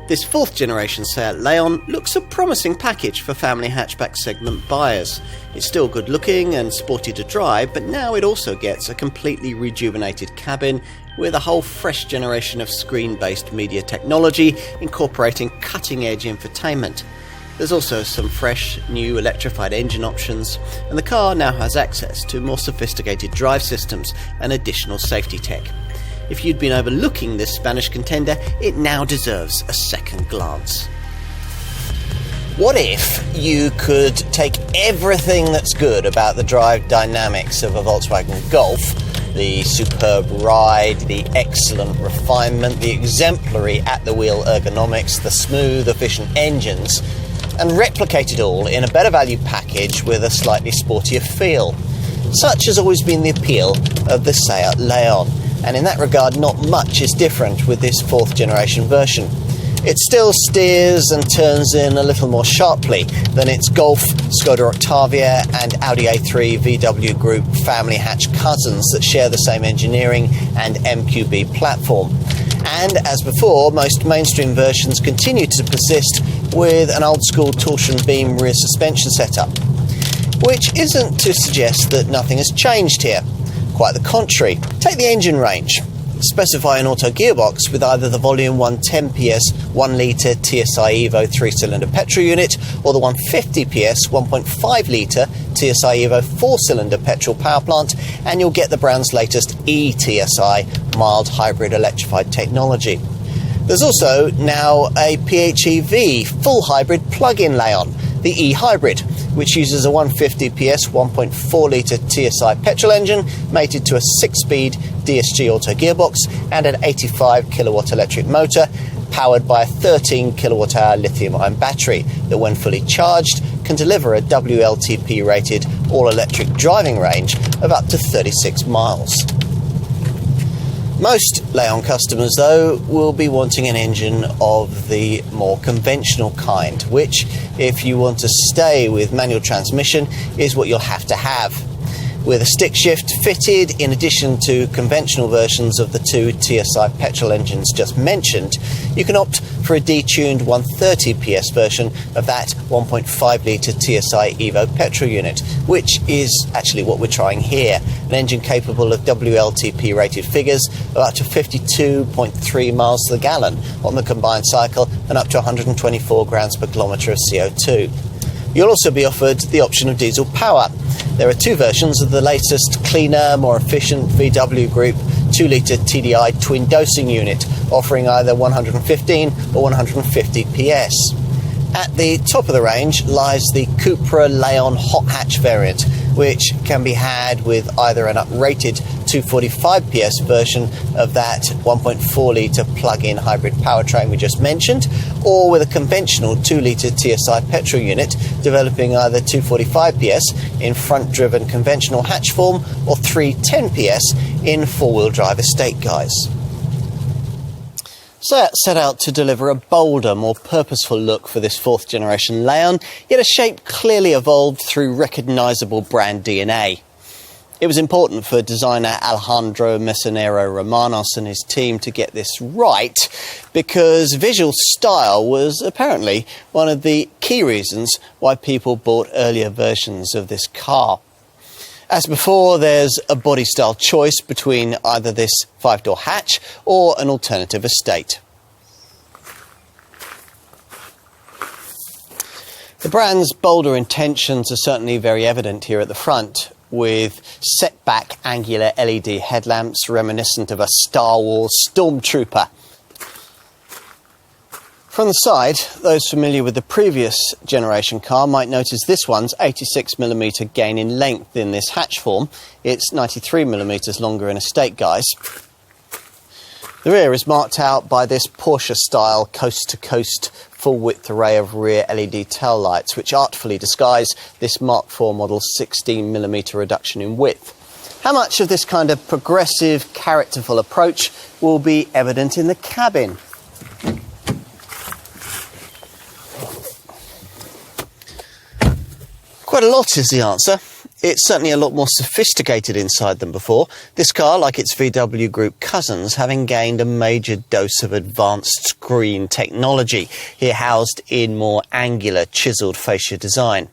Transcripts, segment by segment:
This 4th generation Seat Leon looks a promising package for family hatchback segment buyers. It's still good looking and sporty to drive, but now it also gets a completely rejuvenated cabin with a whole fresh generation of screen-based media technology incorporating cutting-edge infotainment. There's also some fresh new electrified engine options, and the car now has access to more sophisticated drive systems and additional safety tech. If you'd been overlooking this Spanish contender, it now deserves a second glance. What if you could take everything that's good about the drive dynamics of a Volkswagen Golf, the superb ride, the excellent refinement, the exemplary at-the-wheel ergonomics, the smooth, efficient engines, and replicate it all in a better value package with a slightly sportier feel? Such has always been the appeal of the Seat Leon, and in that regard not much is different with this 4th generation version. It still steers and turns in a little more sharply than its Golf, Skoda Octavia and Audi A3 VW Group family hatch cousins that share the same engineering and MQB platform. And as before, most mainstream versions continue to persist with an old school torsion beam rear suspension setup, which isn't to suggest that nothing has changed here. Quite the contrary. Take the engine range. Specify an auto gearbox with either the volume 110 PS 1 litre TSI EVO 3-cylinder petrol unit or the 150 PS 1.5 litre TSI EVO 4-cylinder petrol powerplant, and you'll get the brand's latest eTSI mild hybrid electrified technology. There's also now a PHEV full hybrid plug-in Leon, the e-hybrid, which uses a 150 PS 1.4 litre TSI petrol engine mated to a 6-speed DSG auto gearbox and an 85 kilowatt electric motor powered by a 13 kilowatt hour lithium-ion battery that, when fully charged, can deliver a WLTP-rated all-electric driving range of up to 36 miles. Most Leon customers, though, will be wanting an engine of the more conventional kind, which, if you want to stay with manual transmission, is what you'll have to have. With a stick shift fitted, in addition to conventional versions of the 2 TSI petrol engines just mentioned, you can opt for a detuned 130 PS version of that 1.5 litre TSI EVO petrol unit, which is actually what we're trying here. An engine capable of WLTP-rated figures of up to 52.3 miles to the gallon on the combined cycle and up to 124 grams per kilometre of CO2. You'll also be offered the option of diesel power. There are 2 versions of the latest, cleaner, more efficient VW Group 2-litre TDI twin dosing unit, offering either 115 or 150 PS. At the top of the range lies the CUPRA Leon hot hatch variant, which can be had with either an uprated 245 PS version of that 1.4 litre plug-in hybrid powertrain we just mentioned, or with a conventional 2 litre TSI petrol unit developing either 245 PS in front-driven conventional hatch form or 310 PS in four-wheel drive estate guise. Seat set out to deliver a bolder, more purposeful look for this 4th generation Leon, yet a shape clearly evolved through recognisable brand DNA. It was important for designer Alejandro Mesonero Romanos and his team to get this right, because visual style was apparently one of the key reasons why people bought earlier versions of this car. As before, there's a body style choice between either this 5-door hatch or an alternative estate. The brand's bolder intentions are certainly very evident here at the front, with set-back angular LED headlamps reminiscent of a Star Wars stormtrooper. From the side, those familiar with the previous generation car might notice this one's 86mm gain in length in this hatch form. It's 93mm longer in estate guise. The rear is marked out by this Porsche-style coast-to-coast full-width array of rear LED tail lights, which artfully disguise this Mark IV model 16mm reduction in width. How much of this kind of progressive, characterful approach will be evident in the cabin? Quite a lot is the answer. it's certainly a lot more sophisticated inside than before. This car, like its VW Group cousins, having gained a major dose of advanced screen technology, here housed in more angular, chiselled fascia design.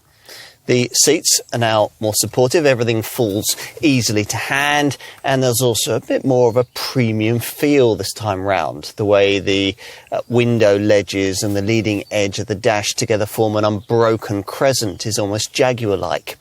The seats are now more supportive, everything falls easily to hand, and there's also a bit more of a premium feel this time round. The way the window ledges and the leading edge of the dash together form an unbroken crescent is almost Jaguar-like.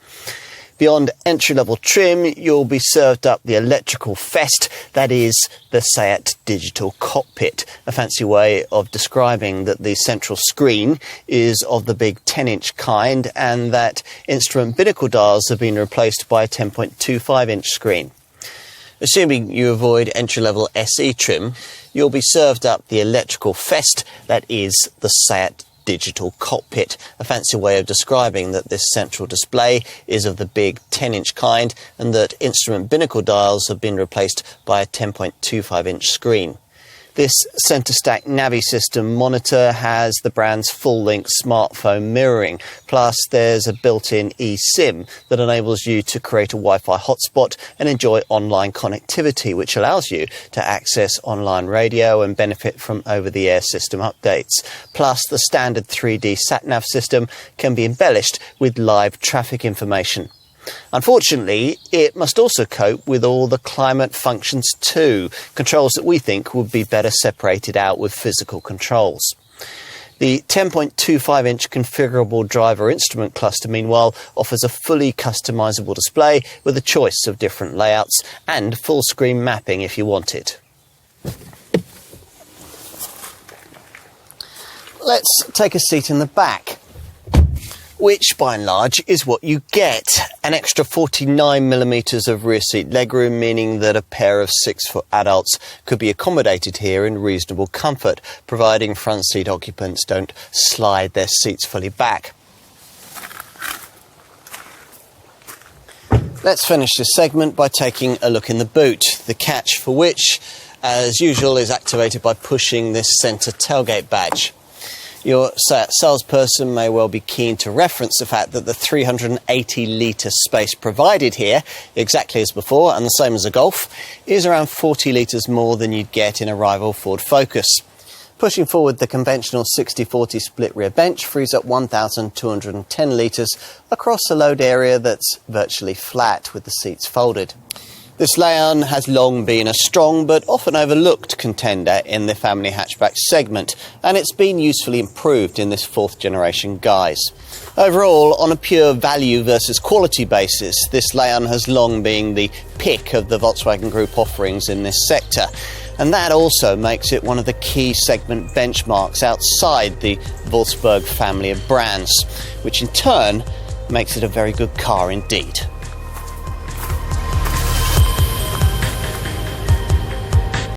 Beyond entry-level trim, you'll be served up the electrical fest, that is, the SEAT digital cockpit, a fancy way of describing that the central screen is of the big 10-inch kind and that instrument binnacle dials have been replaced by a 10.25-inch screen. Assuming you avoid entry-level SE trim, you'll be served up the electrical fest, that is, the SEAT digital cockpit, a fancy way of describing that this central display is of the big 10-inch kind and that instrument binnacle dials have been replaced by a 10.25-inch screen. This centre-stack Navi system monitor has the brand's full-length smartphone mirroring, plus there's a built-in eSIM that enables you to create a Wi-Fi hotspot and enjoy online connectivity, which allows you to access online radio and benefit from over-the-air system updates. Plus, the standard 3D sat-nav system can be embellished with live traffic information. Unfortunately, it must also cope with all the climate functions too, controls that we think would be better separated out with physical controls. The 10.25-inch configurable driver instrument cluster, meanwhile, offers a fully customisable display with a choice of different layouts and full-screen mapping if you want it. Let's take a seat in the back, which by and large is what you get. An extra 49mm of rear seat legroom, meaning that a pair of 6-foot adults could be accommodated here in reasonable comfort, providing front seat occupants don't slide their seats fully back. Let's finish this segment by taking a look in the boot, the catch for which, as usual, is activated by pushing this centre tailgate badge. Your SEAT salesperson may well be keen to reference the fact that the 380-litre space provided here, exactly as before and the same as a Golf, is around 40 litres more than you'd get in a rival Ford Focus. Pushing forward the conventional 60-40 split rear bench frees up 1,210 litres across a load area that's virtually flat with the seats folded. This Leon has long been a strong but often overlooked contender in the family hatchback segment, and it's been usefully improved in this fourth generation guise. Overall, on a pure value versus quality basis, this Leon has long been the pick of the Volkswagen Group offerings in this sector, and that also makes it one of the key segment benchmarks outside the Volkswagen family of brands, which in turn makes it a very good car indeed.